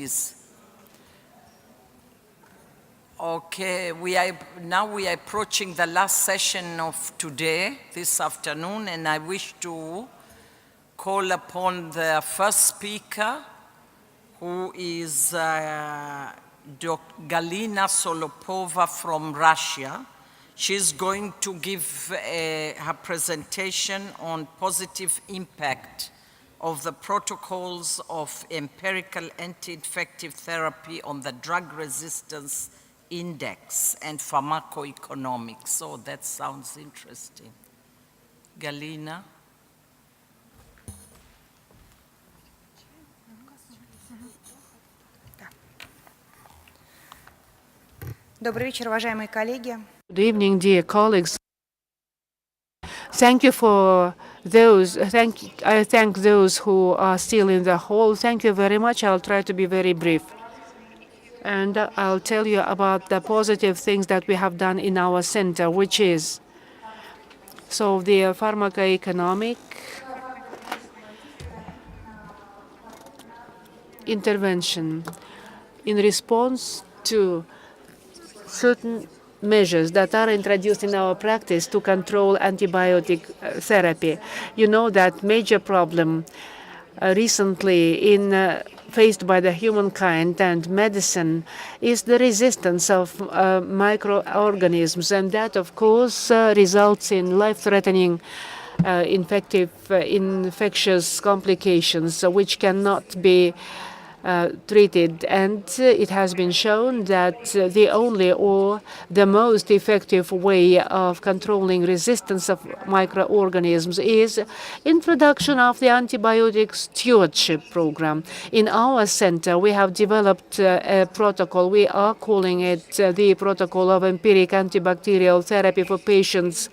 please. Okay, now we are approaching the last session of today, this afternoon, and I wish to call upon the first speaker, who is Galina Solopova from Russia. She's going to give her presentation on positive impact of the protocols of empirical anti-infective therapy on the drug resistance index and pharmacoeconomics. So that sounds interesting. Galina. Добрый вечер, уважаемые коллеги. Good evening, dear colleagues. Thank you for those. I thank those who are still in the hall. Thank you very much. I'll try to be very brief. And I'll tell you about the positive things that we have done in our center, which is the pharmacoeconomic intervention in response to certain measures that are introduced in our practice to control antibiotic therapy. You know that major problem recently faced by the humankind and medicine is the resistance of microorganisms, and that, of course, results in life-threatening infectious complications which cannot be treated. And it has been shown that the only or the most effective way of controlling resistance of microorganisms is introduction of the antibiotic stewardship program. In our center, we have developed a protocol. We are calling it the protocol of empiric antibacterial therapy for patients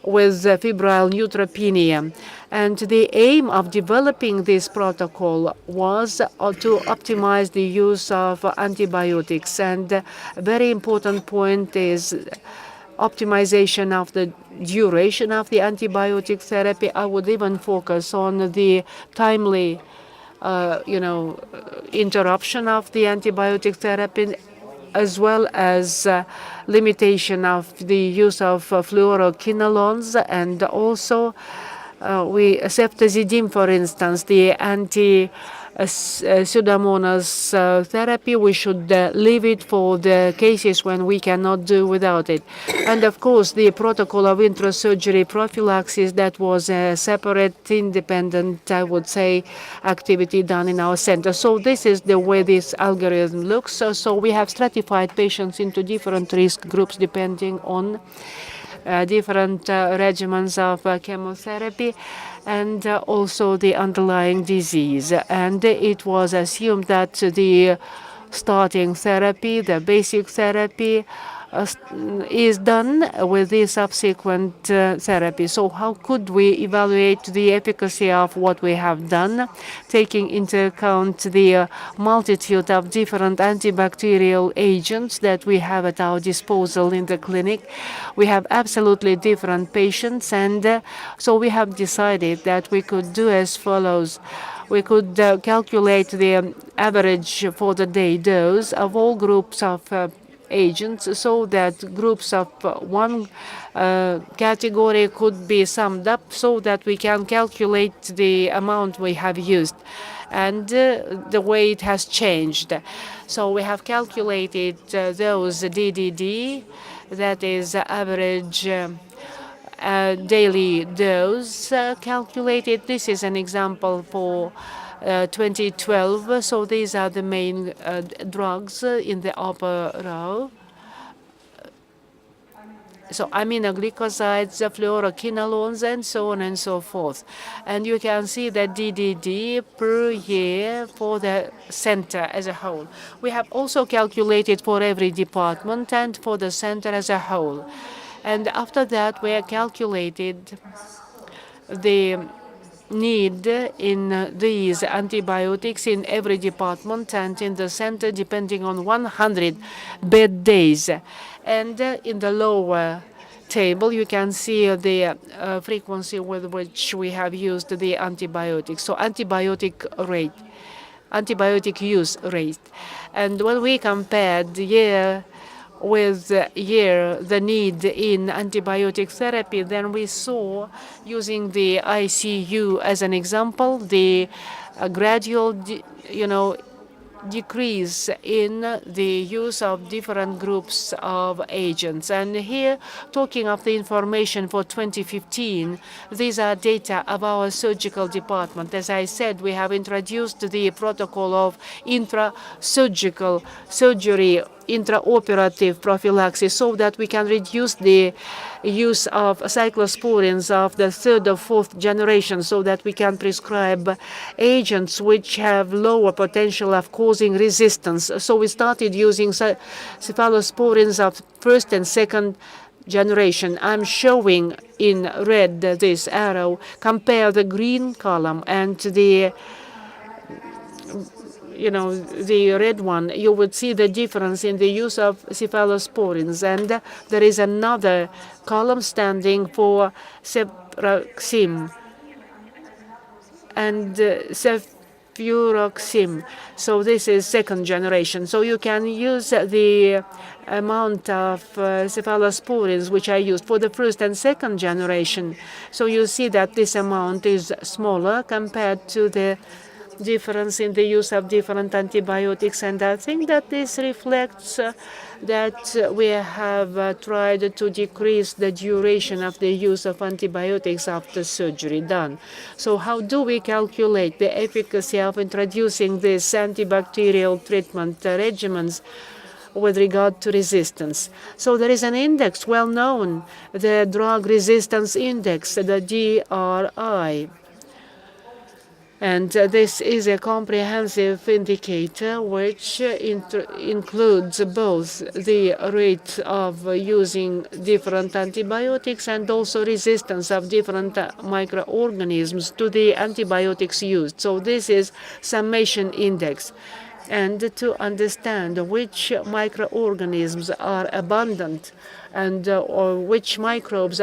with febrile neutropenia. And the aim of developing this protocol was to optimize the use of antibiotics. And a very important point is optimization of the duration of the antibiotic therapy. I would even focus on the timely interruption of the antibiotic therapy, as well as limitation of the use of fluoroquinolones, and also ceftazidime, for instance, the anti-pseudomonas therapy. We should leave it for the cases when we cannot do without it. And of course, the protocol of intrasurgery prophylaxis, that was a separate, independent, I would say, activity done in our center. So this is the way this algorithm looks. So we have stratified patients into different risk groups depending on different regimens of chemotherapy and also the underlying disease. And it was assumed that the starting therapy, the basic therapy, is done with the subsequent therapy. So how could we evaluate the efficacy of what we have done, taking into account the multitude of different antibacterial agents that we have at our disposal in the clinic? We have absolutely different patients, and so we have decided that we could do as follows. We could calculate the average for the day dose of all groups of agents, so that groups of one category could be summed up so that we can calculate the amount we have used and the way it has changed. So we have calculated those DDD, that is average daily dose calculated. This is an example for 2012. So these are the main drugs in the upper row. So aminoglycosides, fluoroquinolones, and so on and so forth. And you can see the DDD per year for the center as a whole. We have also calculated for every department and for the center as a whole. And after that, we have calculated the need in these antibiotics in every department and in the center, depending on 100 bed days. And in the lower table, you can see the frequency with which we have used the antibiotics. So antibiotic rate. antibiotic use rate. And when we compared year with year the need in antibiotic therapy, then we saw, using the ICU as an example, the gradual, decrease in the use of different groups of agents. And here, talking of the information for 2015, these are data of our surgical department. As I said, we have introduced the protocol of intra-surgical surgery, intraoperative prophylaxis, so that we can reduce the use of cyclosporins of the third or fourth generation, so that we can prescribe agents which have lower potential of causing resistance. So we started using cephalosporins of first and second generation. I'm showing in red this arrow. Compare the green column and the the red one. You would see the difference in the use of cephalosporins. And there is another column standing for cefuroxime and cefuroxime. So this is second generation. So you can use the amount of cephalosporins which I used for the first and second generation. So you see that this amount is smaller compared to the difference in the use of different antibiotics. And I think that this reflects that we have tried to decrease the duration of the use of antibiotics after surgery done. So how do we calculate the efficacy of introducing these antibacterial treatment regimens with regard to resistance? So there is an index well known, the drug resistance index, the DRI. And this is a comprehensive indicator which includes both the rate of using different antibiotics and also resistance of different microorganisms to the antibiotics used. So this is summation index. And to understand which microorganisms are abundant and or which microbes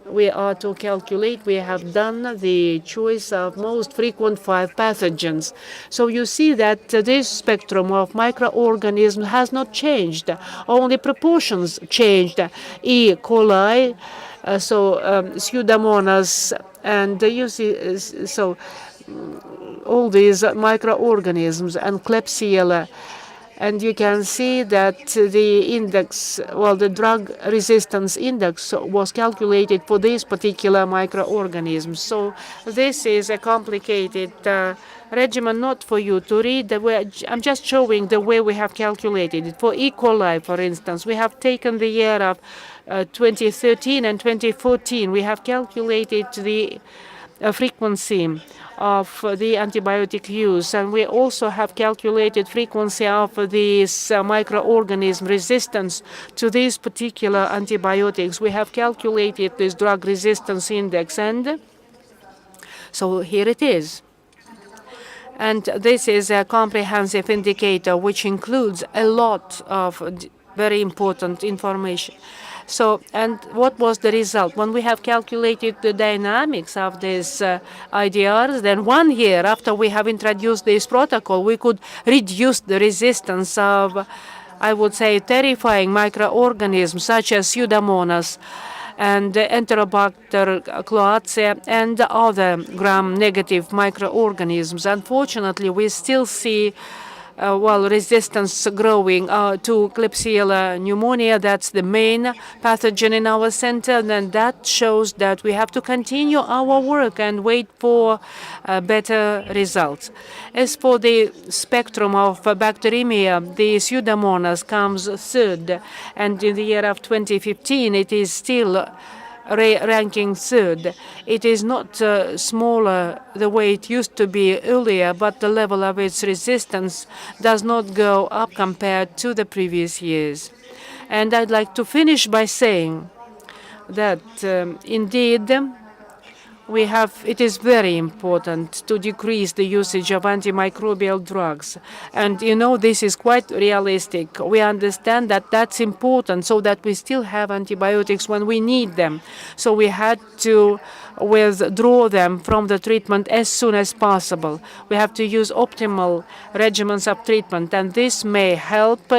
we are to calculate, we have done the choice of most frequent 5 pathogens. So you see that this spectrum of microorganisms has not changed. Only proportions changed. E. coli, Pseudomonas, and you see, all these microorganisms, and Klebsiella. And you can see that the index, the drug resistance index was calculated for these particular microorganisms. So this is a complicated regimen, not for you to read. I'm just showing the way we have calculated it. For E. coli, for instance, we have taken the year of 2013 and 2014. We have calculated the frequency of the antibiotic use, and we also have calculated frequency of this microorganism resistance to these particular antibiotics. We have calculated this drug resistance index, and so here it is. And this is a comprehensive indicator which includes a lot of very important information. So, and what was the result? When we have calculated the dynamics of these IDRs, then 1 year after we have introduced this protocol, we could reduce the resistance of, I would say, terrifying microorganisms such as Pseudomonas and Enterobacter cloacae and other gram-negative microorganisms. Unfortunately, we still see resistance growing to Klebsiella pneumonia. That's the main pathogen in our center, and that shows that we have to continue our work and wait for better results. As for the spectrum of bacteremia, the Pseudomonas comes third, and in the year of 2015, it is still ranking third. It is not smaller the way it used to be earlier, but the level of its resistance does not go up compared to the previous years. And I'd like to finish by saying that indeed it is very important to decrease the usage of antimicrobial drugs. And this is quite realistic. We understand that that's important so that we still have antibiotics when we need them. So we had to withdraw them from the treatment as soon as possible. We have to use optimal regimens of treatment, and this may help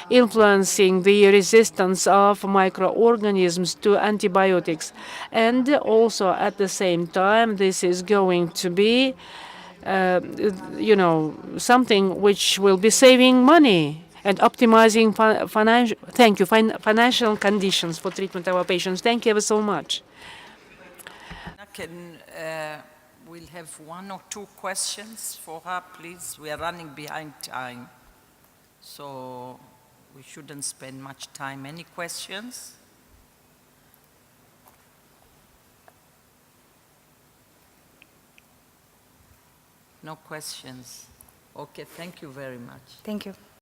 influencing the resistance of microorganisms to antibiotics. And also at the same time, this is going to be something which will be saving money and optimizing financial conditions for treatment of our patients. Thank you ever so much. We'll have one or two questions for her, please. We are running behind time, so we shouldn't spend much time. Any questions? No questions. Okay, thank you very much. Thank you.